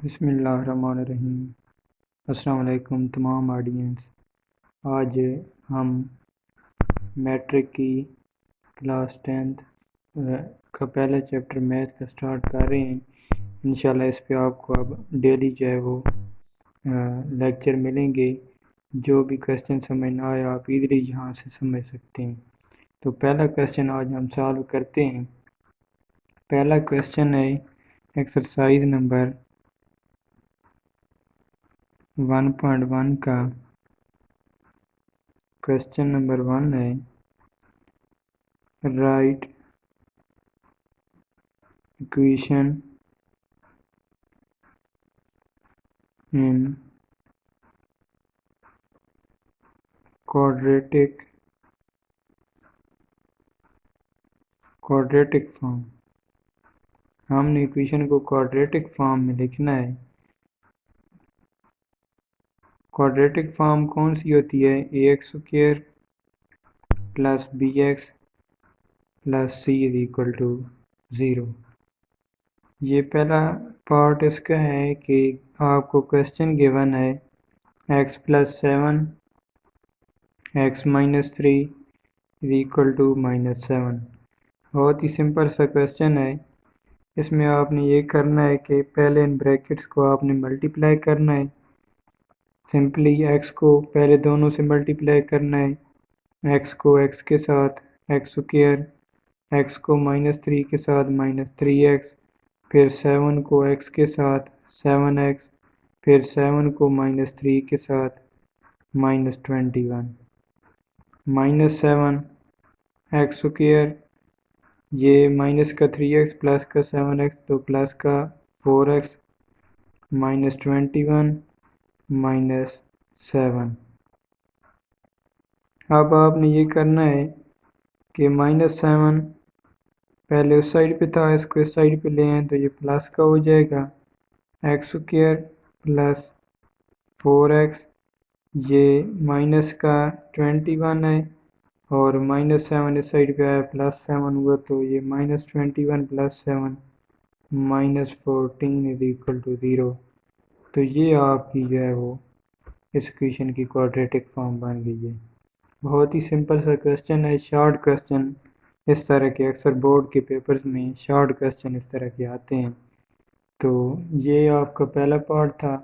बिस्मिल्लाहिर्रहमानिर्रहीम। अस्सलाम वालेकुम तमाम ऑडियंस। आज हम मैट्रिक की क्लास 10th का पहला चैप्टर मैथ का स्टार्ट कर रहे हैं। इंशाल्लाह इस पे आपको अब डेली जो है वो लेक्चर मिलेंगे। जो भी क्वेश्चन समझ ना आए आप इधर यहाँ से समझ सकते हैं। तो पहला क्वेश्चन आज हम सॉल्व करते हैं। पहला क्वेश्चन है एक्सरसाइज नंबर 1.1 का। क्वेश्चन नंबर 1 है right equation in quadratic form. हमने इक्वेशन को क्वाड्रेटिक फॉर्म में लिखना है। क्वाड्रेटिक फॉर्म कौन सी होती है? ax² plus bx plus c is equal to 0। ये पहला पार्ट इसका है कि आपको क्वेश्चन गिवन है x plus 7 x minus 3 is equal to -7। बहुत ही सिंपल सा क्वेश्चन है। इसमें आपने ये करना है कि पहले इन ब्रैकेट्स को आपने मल्टीप्लाई करना है। सिंपली x को पहले दोनों से मल्टीप्लाई करना है। x को x के साथ x², x को -3 के साथ -3x, फिर 7 को x के साथ 7x, फिर 7 को -3 के साथ -21। -7 x², ये माइनस का 3x प्लस का 7x तो प्लस का 4x, -21 -7। अब आपने ये करना है कि -7 पहले उस साइड पे था, इसको इस साइड पे ले आए तो ये प्लस का हो जाएगा। x² प्लस 4x, ये माइनस का 21 है और -7 इस साइड पे आया +7 हुआ तो ये -21 + 7 -14 इज इक्वल टू 0। तो ये आपकी जो है वो इस इक्वेशन की क्वाड्रेटिक फॉर्म बन गई है। बहुत ही सिंपल सा क्वेश्चन है। शॉर्ट क्वेश्चन इस तरह के अक्सर बोर्ड के पेपर्स में शॉर्ट क्वेश्चन इस तरह के आते हैं। तो ये आपका पहला पार्ट था।